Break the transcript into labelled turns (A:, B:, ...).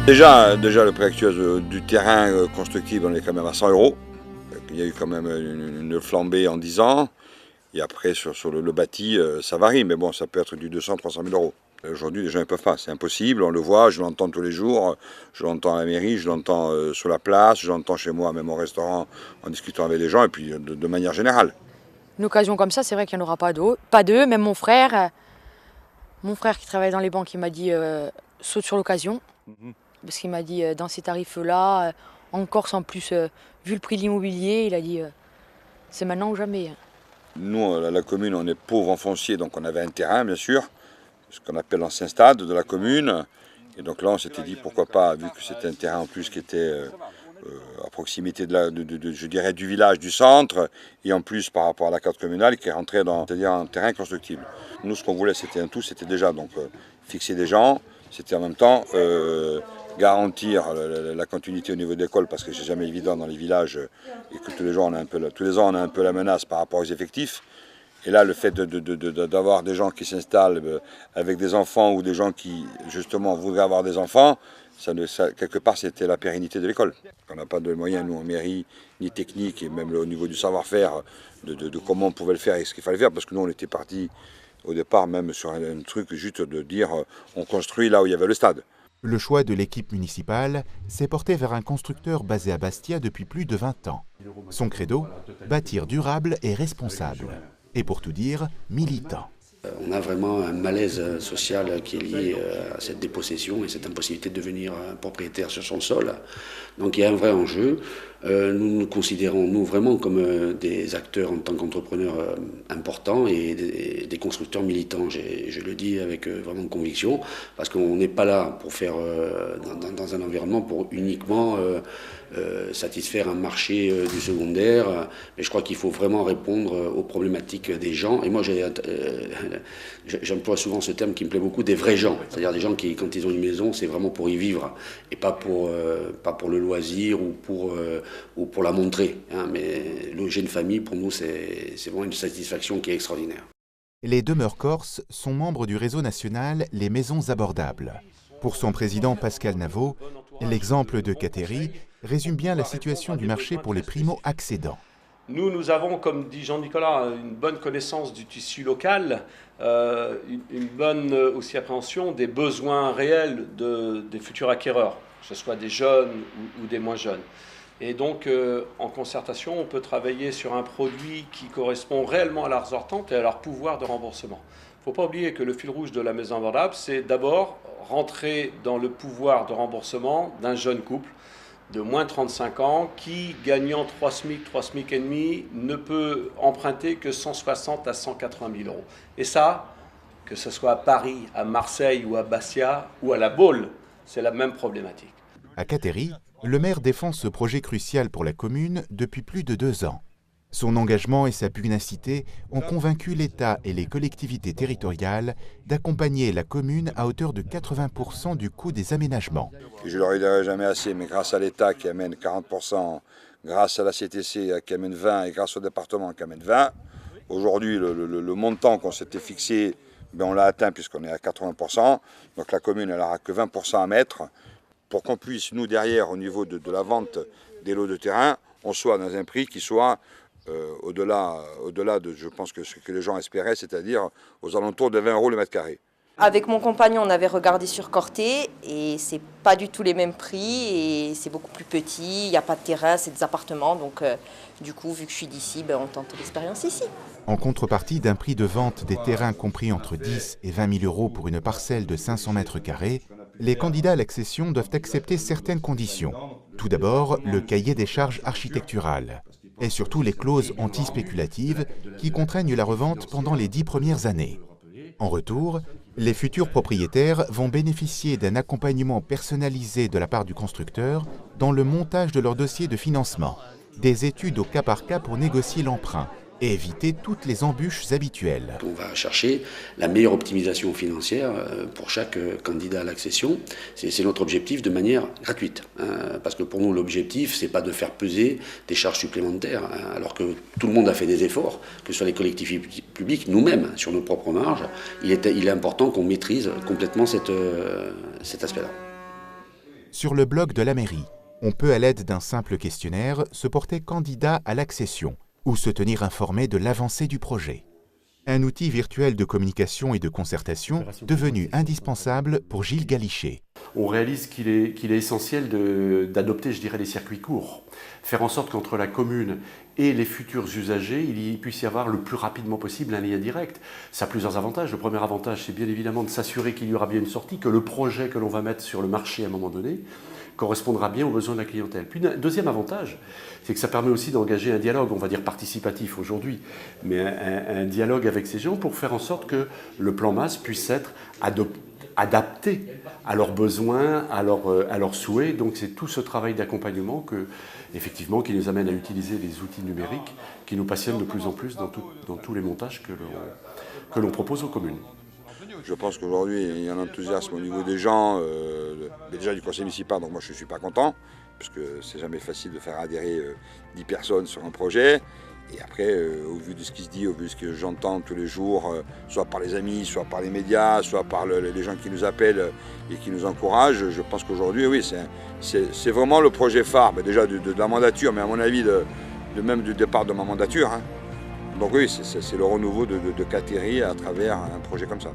A: Déjà le prix actuel du terrain constructible, on est quand même à 100 €. Il y a eu quand même une flambée en 10 ans. Et après, sur le bâti, ça varie, mais bon, ça peut être du 200-300 000 €. Aujourd'hui, les gens ne peuvent pas, c'est impossible, on le voit, je l'entends tous les jours, je l'entends à la mairie, je l'entends sur la place, je l'entends chez moi, même au restaurant, en discutant avec les gens, et puis de manière générale.
B: Une occasion comme ça, c'est vrai qu'il n'y en aura pas deux. Même mon frère qui travaille dans les banques, il m'a dit saute sur l'occasion. Parce qu'il m'a dit dans ces tarifs-là, en Corse en plus, vu le prix de l'immobilier, il a dit c'est maintenant ou jamais.
A: Nous, à la commune, on est pauvre en foncier, donc on avait un terrain, bien sûr, ce qu'on appelle l'ancien stade de la commune. Et donc là, on s'était dit pourquoi pas, vu que c'était un terrain en plus qui était à proximité je dirais, du village, du centre, et en plus par rapport à la carte communale qui est rentrée dans, c'est-à-dire un terrain constructible. Nous, ce qu'on voulait, c'était un tout, c'était déjà donc fixer des gens, c'était en même temps garantir la continuité au niveau de l'école, parce que c'est jamais évident dans les villages et que tous les ans on a un peu la menace par rapport aux effectifs. Et là, le fait d'avoir des gens qui s'installent avec des enfants ou des gens qui, justement, voudraient avoir des enfants, quelque part, c'était la pérennité de l'école. On n'a pas de moyens, nous, en mairie, ni technique, et même au niveau du savoir-faire, de comment on pouvait le faire et ce qu'il fallait faire, parce que nous, on était partis au départ même sur un truc juste de dire on construit là où il y avait le stade.
C: Le choix de l'équipe municipale s'est porté vers un constructeur basé à Bastia depuis plus de 20 ans. Son credo, bâtir durable et responsable. Et pour tout dire, militant.
D: On a vraiment un malaise social qui est lié à cette dépossession et cette impossibilité de devenir propriétaire sur son sol. Donc il y a un vrai enjeu. Nous nous considérons, nous, vraiment comme des acteurs en tant qu'entrepreneurs importants et des constructeurs militants. Je le dis avec vraiment conviction, parce qu'on n'est pas là pour faire, dans un environnement, pour uniquement satisfaire un marché du secondaire. Mais je crois qu'il faut vraiment répondre aux problématiques des gens. Et moi, j'emploie souvent ce terme qui me plaît beaucoup, des vrais gens. C'est-à-dire des gens qui, quand ils ont une maison, c'est vraiment pour y vivre et pas pour le loisir ou pour la montrer. Hein. Mais loger une famille, pour nous, c'est vraiment une satisfaction qui est extraordinaire.
C: Les demeures corses sont membres du réseau national Les Maisons Abordables. Pour son président Pascal Navot, l'exemple de Cateri résume bien la situation du marché pour les primo-accédants.
E: Nous avons, comme dit Jean-Nicolas, une bonne connaissance du tissu local, une bonne aussi appréhension des besoins réels des futurs acquéreurs, que ce soit des jeunes ou des moins jeunes. Et donc, en concertation, on peut travailler sur un produit qui correspond réellement à leurs attentes et à leur pouvoir de remboursement. Il ne faut pas oublier que le fil rouge de la maison abordable, c'est d'abord rentrer dans le pouvoir de remboursement d'un jeune couple de moins de 35 ans qui, gagnant 3 SMIC et demi, ne peut emprunter que 160 à 180 000 €. Et ça, que ce soit à Paris, à Marseille ou à Bastia ou à La Baule, c'est la même problématique.
C: À Cateri, le maire défend ce projet crucial pour la commune depuis plus de 2 ans. Son engagement et sa pugnacité ont convaincu l'État et les collectivités territoriales d'accompagner la commune à hauteur de 80% du coût des aménagements.
A: Je ne le redirai jamais assez, mais grâce à l'État qui amène 40%, grâce à la CTC qui amène 20% et grâce au département qui amène 20%, aujourd'hui le montant qu'on s'était fixé, on l'a atteint puisqu'on est à 80%. Donc la commune elle n'aura que 20% à mettre pour qu'on puisse, nous derrière, au niveau de la vente des lots de terrain, on soit dans un prix qui soit au-delà de, je pense, que ce que les gens espéraient, c'est-à-dire aux alentours de 20 € le mètre carré.
F: Avec mon compagnon, on avait regardé sur Corté et c'est pas du tout les mêmes prix et c'est beaucoup plus petit, il n'y a pas de terrain, c'est des appartements. Donc du coup, vu que je suis d'ici, on tente l'expérience ici.
C: En contrepartie d'un prix de vente des terrains compris entre 10 et 20 000 € pour une parcelle de 500 mètres carrés, les candidats à l'accession doivent accepter certaines conditions. Tout d'abord, le cahier des charges architecturales et surtout les clauses anti-spéculatives qui contraignent la revente pendant les 10 premières années. En retour, les futurs propriétaires vont bénéficier d'un accompagnement personnalisé de la part du constructeur dans le montage de leur dossier de financement, des études au cas par cas pour négocier l'emprunt et éviter toutes les embûches habituelles.
D: On va chercher la meilleure optimisation financière pour chaque candidat à l'accession. C'est notre objectif de manière gratuite. Parce que pour nous, l'objectif, c'est pas de faire peser des charges supplémentaires, alors que tout le monde a fait des efforts, que ce soit les collectivités publiques, nous-mêmes, sur nos propres marges. Il est important qu'on maîtrise complètement cet aspect-là.
C: Sur le blog de la mairie, on peut à l'aide d'un simple questionnaire se porter candidat à l'accession ou se tenir informé de l'avancée du projet. Un outil virtuel de communication et de concertation devenu indispensable pour Gilles Galichet.
G: On réalise qu'il est essentiel d'adopter, je dirais, les circuits courts. Faire en sorte qu'entre la commune et les futurs usagers, il puisse y avoir le plus rapidement possible un lien direct. Ça a plusieurs avantages. Le premier avantage, c'est bien évidemment de s'assurer qu'il y aura bien une sortie, que le projet que l'on va mettre sur le marché à un moment donné correspondra bien aux besoins de la clientèle. Puis un deuxième avantage, c'est que ça permet aussi d'engager un dialogue, on va dire participatif aujourd'hui, mais un dialogue avec ces gens pour faire en sorte que le plan MAS puisse être adapté à leurs besoins, à leurs souhaits. Donc c'est tout ce travail d'accompagnement qui nous amène à utiliser les outils numériques qui nous passionnent de plus en plus dans tous les montages que l'on propose aux communes.
A: Je pense qu'aujourd'hui, il y a un enthousiasme au niveau des gens, déjà du conseil municipal, donc moi je ne suis pas content, parce que c'est jamais facile de faire adhérer 10 personnes sur un projet. Et après, au vu de ce qui se dit, au vu de ce que j'entends tous les jours, soit par les amis, soit par les médias, soit par les gens qui nous appellent et qui nous encouragent, je pense qu'aujourd'hui, oui, c'est vraiment le projet phare, mais déjà de la mandature, mais à mon avis, même du départ de ma mandature. Hein. Donc oui, c'est le renouveau de Cateri à travers un projet comme ça.